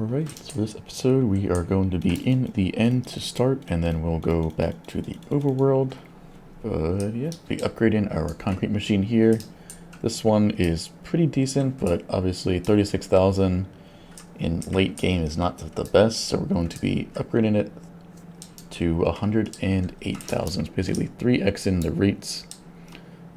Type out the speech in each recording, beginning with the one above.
Alright, so this episode we are going to be in the end to start, and then we'll go back to the overworld. Yeah, be upgrading our concrete machine here. This one is pretty decent, but obviously 36,000 in late game is not the best, so we're going to be upgrading it to 108,000. Basically 3x in the rates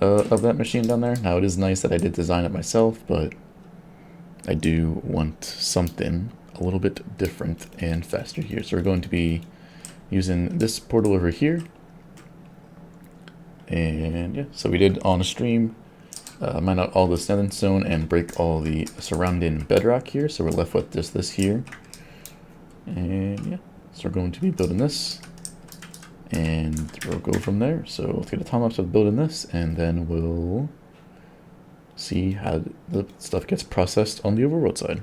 of that machine down there. Now it is nice that I did design it myself, but I do want something a little bit different and faster here. So we're going to be using this portal over here. And yeah, so we did on a stream mine out all the sandstone and break all the surrounding bedrock here. So we're left with just this here. And yeah, so we're going to be building this. And we'll go from there. So let's get a time lapse of building this, and then we'll see how the stuff gets processed on the overworld side.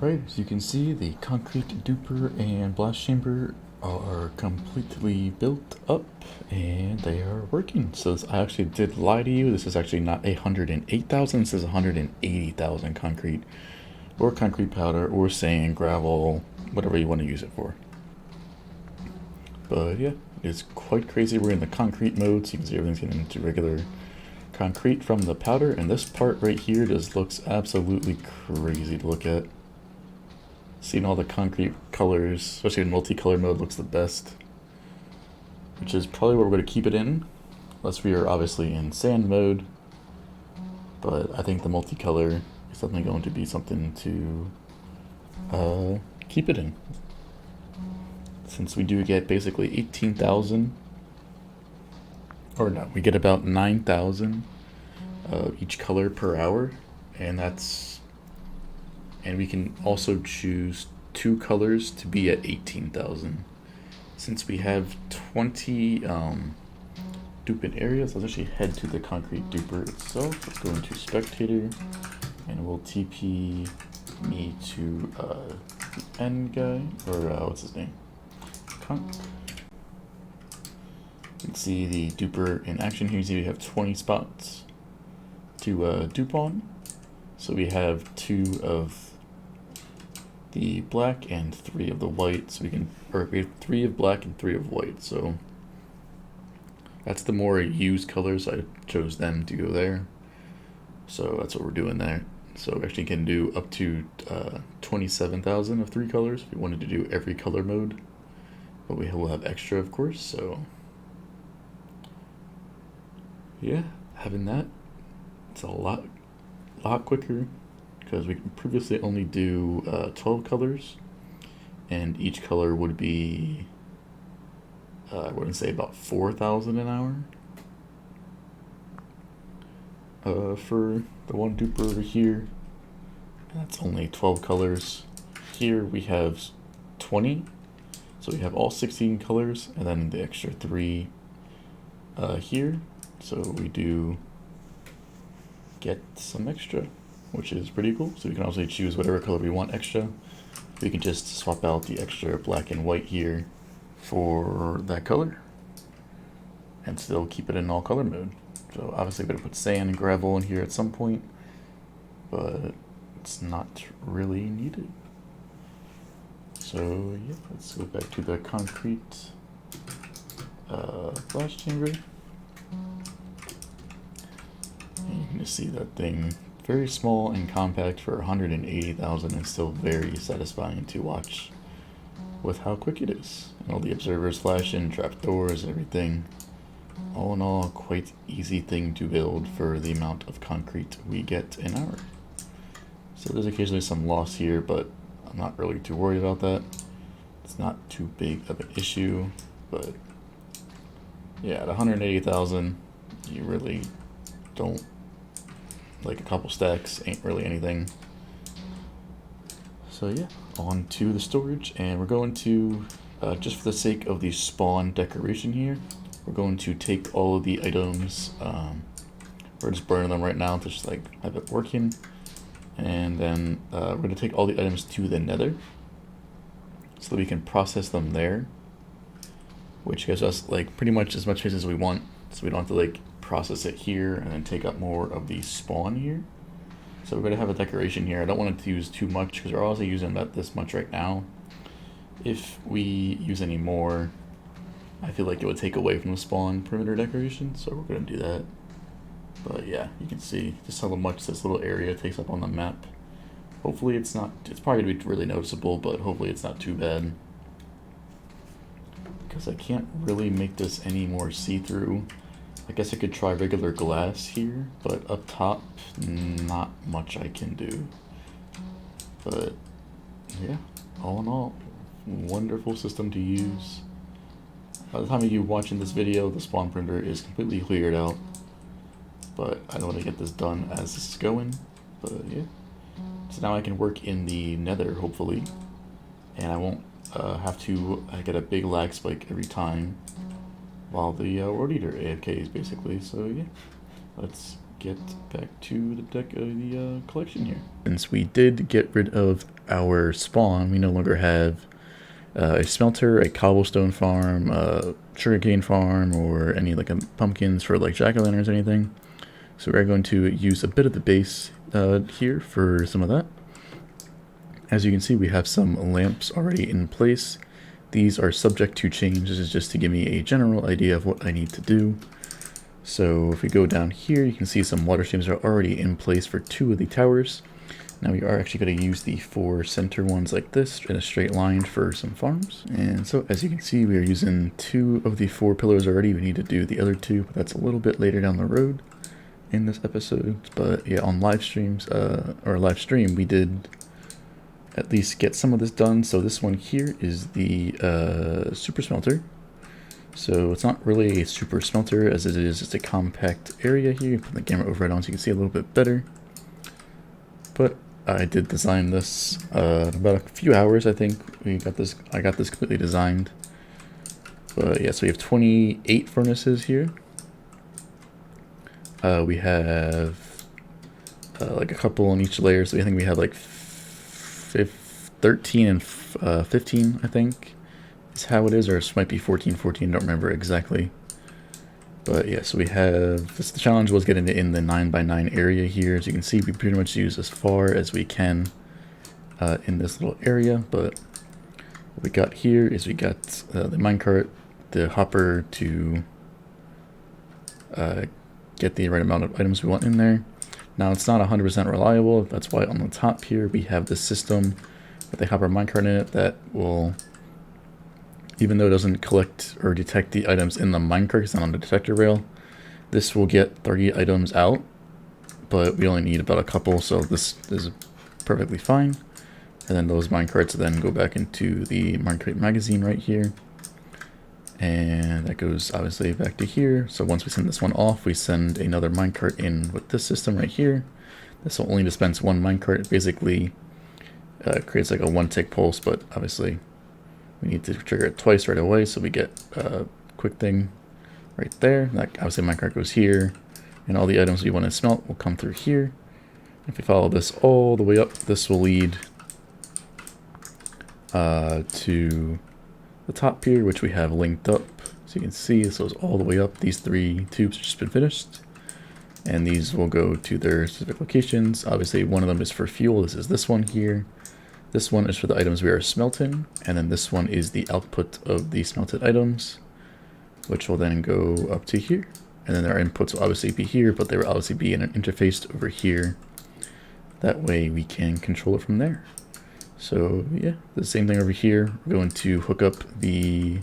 Alright, as you can see, the concrete duper and blast chamber are completely built up and they are working. So I actually did lie to you. This is actually not 108,000, this is 180,000 concrete or concrete powder or sand, gravel, whatever you want to use it for. But yeah, it's quite crazy. We're in the concrete mode, so you can see everything's getting into regular concrete from the powder, and this part right here just looks absolutely crazy to look at. Seeing all the concrete colors, especially in multicolor mode, looks the best, which is probably where we're going to keep it in, unless we are obviously in sand mode. But I think the multicolor is definitely going to be something to keep it in, since we do get basically 18,000. Or no, we get about 9,000 each color per hour, and we can also choose 2 colors to be at 18,000. Since we have 20 duper areas, let's actually head to the concrete duper itself. Let's go into spectator, and we'll TP me to the end guy, or what's his name? You can see the duper in action here. You see we have 20 spots to dupe on. So we have 2 of the black and 3 of the white. So we have 3 of black and 3 of white. So that's the more used colors. I chose them to go there. So that's what we're doing there. So we actually can do up to 27,000 of 3 colors if we wanted to do every color mode. But we will have extra, of course, so yeah, having that, it's a lot quicker, because we can previously only do 12 colors, and each color would be, I wouldn't say about 4,000 an hour. For the one duper over here, that's only 12 colors. Here we have 20. So So we have all 16 colors and then the extra 3 here. So we do get some extra, which is pretty cool. So we can also choose whatever color we want extra. We can just swap out the extra black and white here for that color and still keep it in all color mode. So obviously I'm going to put sand and gravel in here at some point, but it's not really needed. So yeah, let's go back to the concrete flash chamber. And you can just see that thing, very small and compact for 180,000 and still very satisfying to watch with how quick it is. And all the observers flashing, trapdoors, everything. All in all, quite easy thing to build for the amount of concrete we get an hour. So there's occasionally some loss here, but I'm not really too worried about that. It's not too big of an issue, but yeah, at 180,000, you really don't, like a couple stacks ain't really anything. So yeah, on to the storage, and we're going to, just for the sake of the spawn decoration here, we're going to take all of the items, we're just burning them right now to just like have it working, and then we're going to take all the items to the nether so that we can process them there, which gives us like pretty much as much space as we want, so we don't have to like process it here and then take up more of the spawn here. So we're going to have a decoration here. I don't want it to use too much because we're also using that this much right now. If we use any more, I feel like it would take away from the spawn perimeter decoration, so we're going to do that. But yeah, you can see just how much this little area takes up on the map. Hopefully it's not, it's probably going to be really noticeable, but hopefully it's not too bad. Because I can't really make this any more see-through. I guess I could try regular glass here, but up top, not much I can do. But yeah, all in all, wonderful system to use. By the time of you watching this video, the spawn perimeter is completely cleared out. But I don't want to get this done as this is going. But yeah, so now I can work in the nether, hopefully. And I won't have to get a big lag spike every time while the world eater AFKs basically. So yeah, let's get back to the the collection here. Since we did get rid of our spawn, we no longer have a smelter, a cobblestone farm, a sugarcane farm, or any like pumpkins for like jack-o'-lanterns or anything. So we're going to use a bit of the base here for some of that. As you can see, we have some lamps already in place. These are subject to change. This is just to give me a general idea of what I need to do. So if we go down here, you can see some water streams are already in place for 2 of the towers. Now we are actually going to use the 4 center ones like this in a straight line for some farms. And so as you can see, we are using 2 of the 4 pillars already. We need to do the other 2, but that's a little bit later down the road in this episode. But yeah, on live streams, or live stream, we did at least get some of this done. So this one here is the super smelter. So it's not really a super smelter as it is just a compact area here. Put the camera overhead on so you can see a little bit better. But I did design this about a few hours. I think I got this completely designed. But yeah, so we have 28 furnaces here. We have like a couple on each layer, so I think we have like 13 and 15, I think, is how it is, or it might be 14, don't remember exactly. But yeah, so we have, the challenge was getting it in the 9x9 area here. As you can see, we pretty much use as far as we can in this little area. But what we got here is we got the minecart, the hopper to get the right amount of items we want in there. Now it's not 100% reliable, that's why on the top here we have this system with a hopper minecart in it that will, even though it doesn't collect or detect the items in the minecart, it's not on the detector rail, this will get 30 items out, but we only need about a couple, so this is perfectly fine. And then those minecarts then go back into the minecart magazine right here. And that goes obviously back to here. So once we send this one off, we send another minecart in with this system right here. This will only dispense 1 minecart. It basically creates like a 1-tick pulse, but obviously We need to trigger it twice right away, so we get a quick thing right there. Like obviously minecart goes here, and all the items we want to smelt will come through here. If we follow this all the way up, this will lead to the top here, which we have linked up. So you can see this goes all the way up. These 3 tubes have just been finished, and these will go to their specific locations. Obviously one of them is for fuel. This is this one here. This one is for the items we are smelting, and then this one is the output of the smelted items, which will then go up to here. And then our inputs will obviously be here, but they will obviously be in an interface over here. That way we can control it from there. So yeah, the same thing over here. We're going to hook up the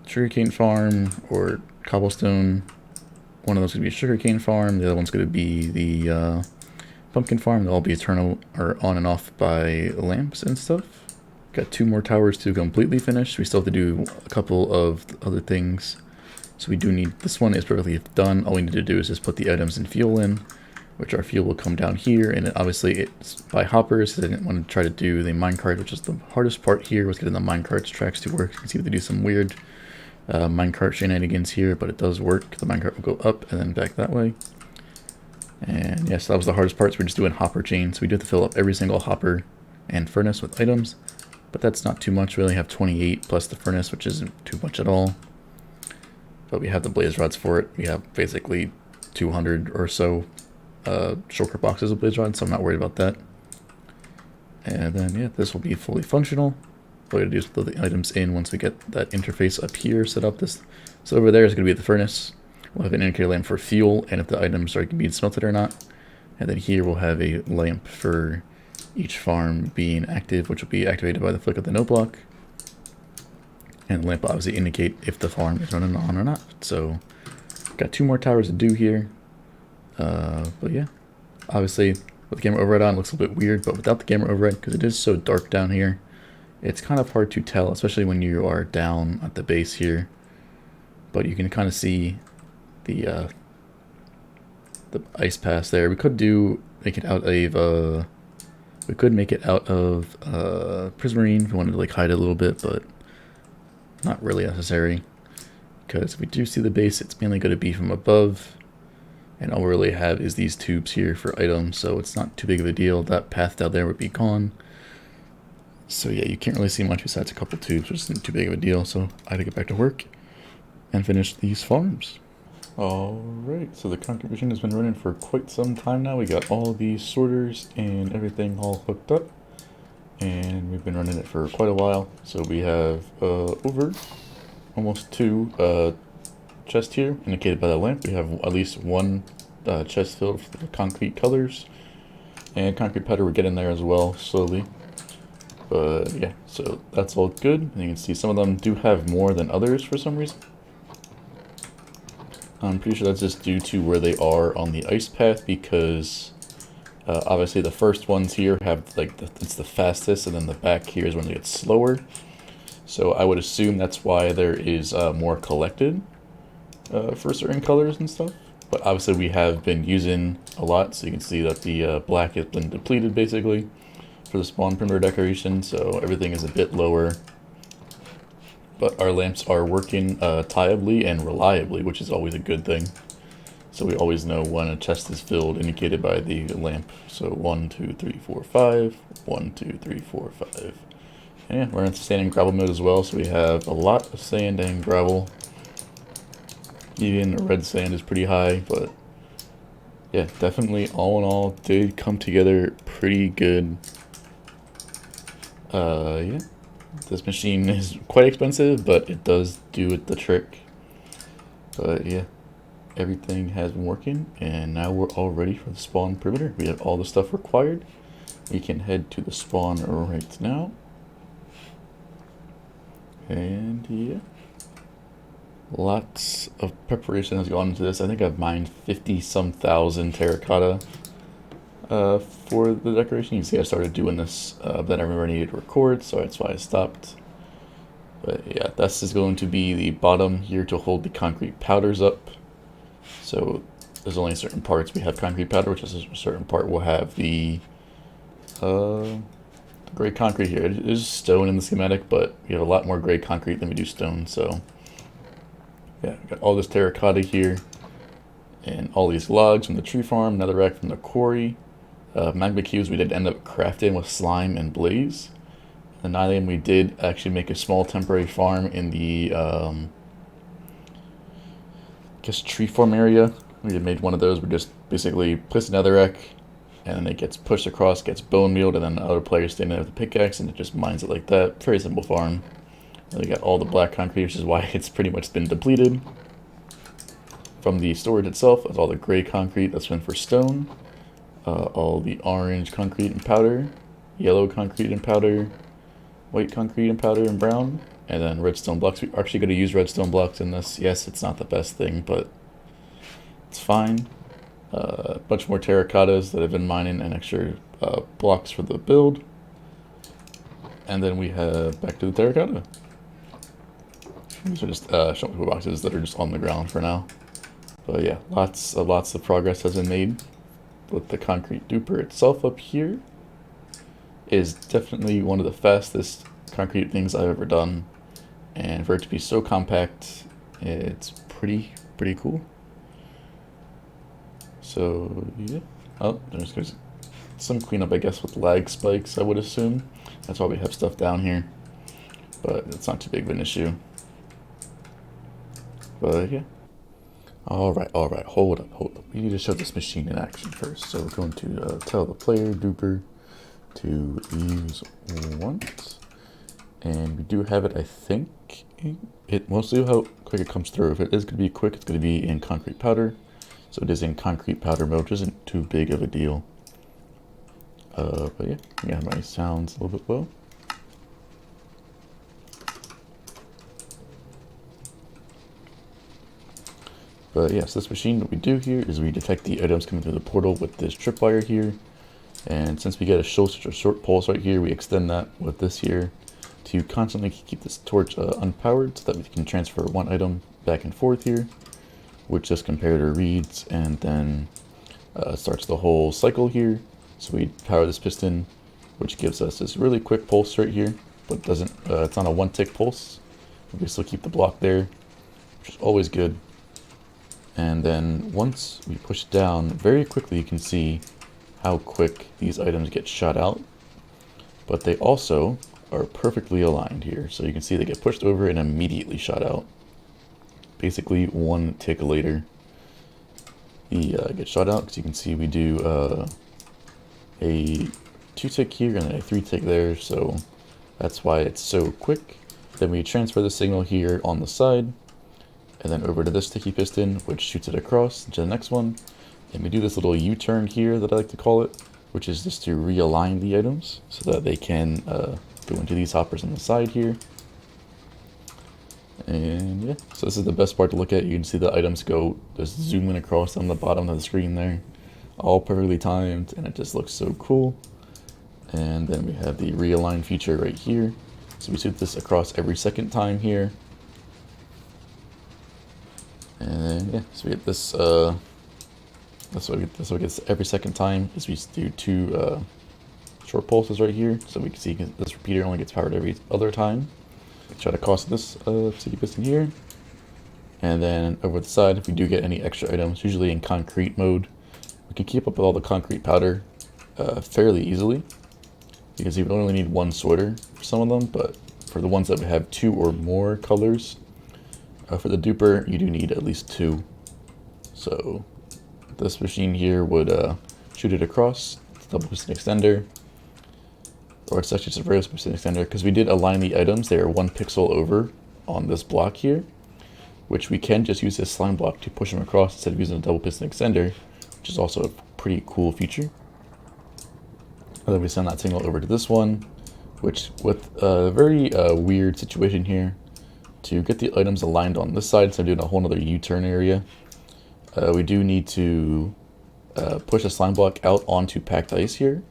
sugarcane farm or cobblestone. One of those is going to be a sugarcane farm. The other one's going to be the pumpkin farm. They'll all be eternal or on and off by lamps and stuff. Got 2 more towers to completely finish. We still have to do a couple of other things. So we do need, this one is perfectly done. All we need to do is just put the items and fuel in, which our fuel will come down here. And obviously it's by hoppers, because I didn't want to try to do the minecart, which is the hardest part here, was getting the minecart's tracks to work. You can see they do some weird minecart shenanigans here, but it does work. The minecart will go up and then back that way. And yes, that was the hardest part. So we're just doing hopper chain. So we do have to fill up every single hopper and furnace with items, but that's not too much. We only have 28 plus the furnace, which isn't too much at all. But we have the blaze rods for it. We have basically 200 or so shulker boxes of blaze rods, so I'm not worried about that. And then yeah, this will be fully functional. All we gotta do is put the items in once we get that interface up here set up. So over there is going to be the furnace. We'll have an indicator lamp for fuel and if the items are being smelted or not. And then here we'll have a lamp for each farm being active, which will be activated by the flick of the note block. And the lamp will obviously indicate if the farm is running on or not. So got 2 more towers to do here. But yeah, obviously with the camera override on, it looks a little bit weird, but without the camera override, because it is so dark down here, it's kind of hard to tell, especially when you are down at the base here. But you can kind of see the ice pass there. We could make it out of prismarine if we wanted to like hide it a little bit, but not really necessary, because if we do see the base, it's mainly going to be from above, and all we really have is these tubes here for items, so it's not too big of a deal. That path down there would be gone. So yeah, you can't really see much besides a couple tubes, which isn't too big of a deal. So I had to get back to work and finish these farms. Alright, so the concrete machine has been running for quite some time now. We got all these sorters and everything all hooked up, and we've been running it for quite a while. So we have over almost 2 chests here indicated by the lamp. We have at least 1 chest filled with the concrete colors, and concrete powder we're getting there as well slowly. But yeah, so that's all good. And you can see some of them do have more than others for some reason. I'm pretty sure that's just due to where they are on the ice path, because obviously the first ones here have like it's the fastest, and then the back here is when they get slower. So I would assume that's why there is more collected for certain colors and stuff. But obviously we have been using a lot, so you can see that the black has been depleted basically for the spawn perimeter decoration, so everything is a bit lower. But our lamps are working tiably and reliably, which is always a good thing. So we always know when a chest is filled, indicated by the lamp. So 1, 2, 3, 4, 5. 1, 2, 3, 4, 5. And yeah, we're in sand and gravel mode as well, so we have a lot of sand and gravel. Even red sand is pretty high, but yeah, definitely all in all did come together pretty good. Yeah. This machine is quite expensive, but it does do it the trick. But yeah, everything has been working, and now we're all ready for the spawn perimeter. We have all the stuff required. We can head to the spawn right now. And yeah, lots of preparation has gone into this. I think I've mined 50-some thousand terracotta for the decoration. You can see I started doing this, then I remember I needed to record, so that's why I stopped. But yeah, this is going to be the bottom here to hold the concrete powders up. So there's only certain parts we have concrete powder, which is a certain part will have the gray concrete here. There's stone in the schematic, but we have a lot more gray concrete than we do stone, so yeah, we got all this terracotta here, and all these logs from the tree farm, netherrack from the quarry, magma cubes we did end up crafting with slime and blaze. And then we did actually make a small temporary farm in the, I guess, tree farm area. We had made one of those. We just basically place another netherrack, and then it gets pushed across, gets bone mealed, and then the other players stand there with a pickaxe, and it just mines it like that. Very simple farm. And we got all the black concrete, which is why it's pretty much been depleted. From the storage itself, that's all the gray concrete that's been for stone. All the orange concrete and powder, yellow concrete and powder, white concrete and powder and brown, and then redstone blocks. We're actually going to use redstone blocks in this. Yes, it's not the best thing, but it's fine. A bunch more terracottas that I've been mining and extra blocks for the build. And then we have back to the terracotta. These are just shulker boxes that are just on the ground for now. But yeah, lots of progress has been made with the concrete duper itself. Up here is definitely one of the fastest concrete things I've ever done, and for it to be so compact, it's pretty cool. So yeah, oh, there's some cleanup, I guess, with lag spikes, I would assume. That's why we have stuff down here, but it's not too big of an issue. But yeah. Alright, hold up. We need to show this machine in action first. So we're going to tell the player duper to use once. And we do have it, I think. It mostly how quick it comes through. If it is going to be quick, it's going to be in concrete powder. So it is in concrete powder mode, which isn't too big of a deal. But yeah, I got my sounds a little bit low. But yes, this machine, what we do here is we detect the items coming through the portal with this tripwire here. And since we get a short pulse right here, we extend that with this here to constantly keep this torch unpowered so that we can transfer one item back and forth here, which this comparator reads and then starts the whole cycle here. So we power this piston, which gives us this really quick pulse right here, but doesn't, it's not a one tick pulse. We still keep the block there, which is always good. And then once we push down, very quickly you can see how quick these items get shot out. But they also are perfectly aligned here. So you can see they get pushed over and immediately shot out. Basically one tick later, he gets shot out, because you can see we do a 2 tick here and then a 3 tick there. So that's why it's so quick. Then we transfer the signal here on the side, and then over to this sticky piston, which shoots it across to the next one. And we do this little U-turn here that I like to call it, which is just to realign the items so that they can go into these hoppers on the side here. And yeah, so this is the best part to look at. You can see the items go just zooming across on the bottom of the screen there, all perfectly timed, and it just looks so cool. And then we have the realign feature right here. So we shoot this across every second time here. And then, yeah, so we get this, that's what it gets every second time, is we do 2 short pulses right here. So we can see this repeater only gets powered every other time. We try to cross this sticky piston here. And then over the side, if we do get any extra items, usually in concrete mode, we can keep up with all the concrete powder fairly easily. You can see we only need 1 sorter for some of them, but for the ones that have 2 or more colors, for the duper, you do need at least 2. So this machine here would shoot it across. It's a double piston extender, or it's actually just a variable piston extender, because we did align the items. They are 1 pixel over on this block here, which we can just use this slime block to push them across instead of using a double piston extender, which is also a pretty cool feature. And then we send that signal over to this one, which with a very weird situation here. To get the items aligned on this side, instead of doing a whole other U-turn area, we do need to push a slime block out onto packed ice here.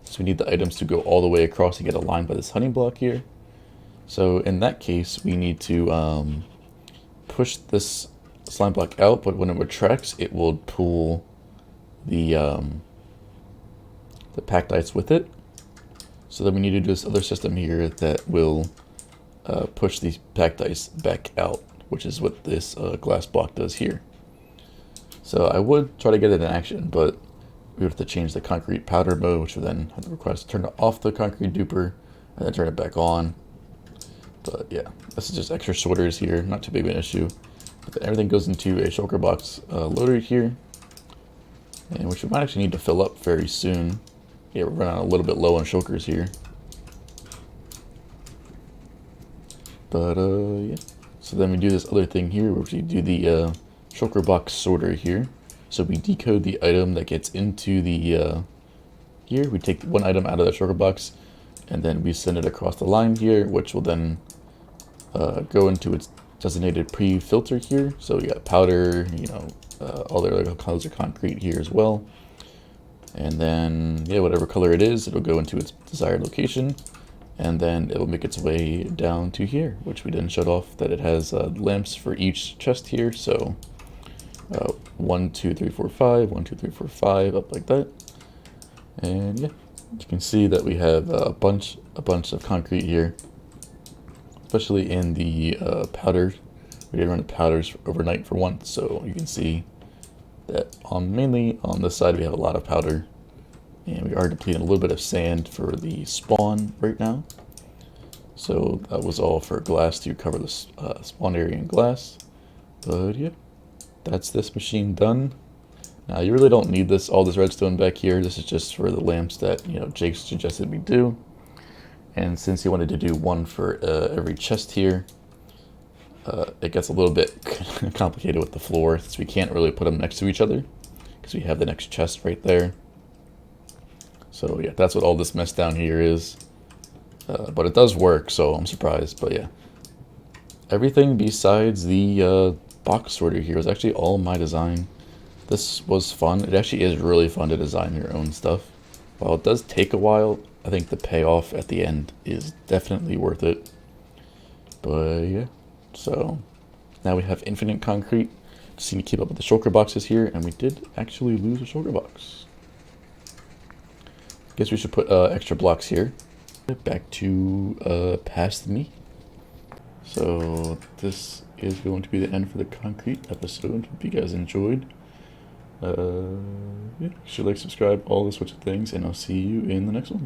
So we need the items to go all the way across and get aligned by this honey block here. So in that case, we need to push this slime block out, but when it retracts, it will pull the packed ice with it. So then we need to do this other system here that will push these packed ice back out, which is what this glass block does here. So I would try to get it in action, but we would have to change the concrete powder mode, which would then have to require us to turn off the concrete duper and then turn it back on. But yeah, this is just extra sorters here, not too big of an issue. But then everything goes into a shulker box loader here, and which we might actually need to fill up very soon. Yeah, we're running a little bit low on shulkers here. But yeah, so then we do this other thing here, where we do the shulker box sorter here. So we decode the item that gets into the here. We take one item out of the shulker box, and then we send it across the line here, which will then go into its designated pre-filter here. So we got powder, you know, all the other colors of concrete here as well. And then, yeah, whatever color it is, it'll go into its desired location, and then it will make its way down to here, which we then showed off that it has lamps for each chest here. So 1, 2, 3, 4, 5, 1, 2, 3, 4, 5, up like that. And yeah, you can see that we have a bunch of concrete here, especially in the powder. We did run the powders overnight for once, so you can see that mainly on this side we have a lot of powder, and we are depleting a little bit of sand for the spawn right now. So that was all for glass to cover the spawn area in glass. But yeah, that's this machine done. Now you really don't need all this redstone back here. This is just for the lamps that, you know, Jake suggested we do. And since he wanted to do one for every chest here, it gets a little bit complicated with the floor, since we can't really put them next to each other because we have the next chest right there. So yeah, that's what all this mess down here is. But it does work, so I'm surprised. But yeah, everything besides the box sorter here is actually all my design. This was fun. It actually is really fun to design your own stuff. While it does take a while, I think the payoff at the end is definitely worth it. But yeah, so now we have infinite concrete. Just need to keep up with the shulker boxes here, and we did actually lose a shulker box. Guess we should put extra blocks here. Back to past me. So this is going to be the end for the concrete episode. Hope you guys enjoyed. Yeah, you should like, subscribe, all those sorts of things, and I'll see you in the next one.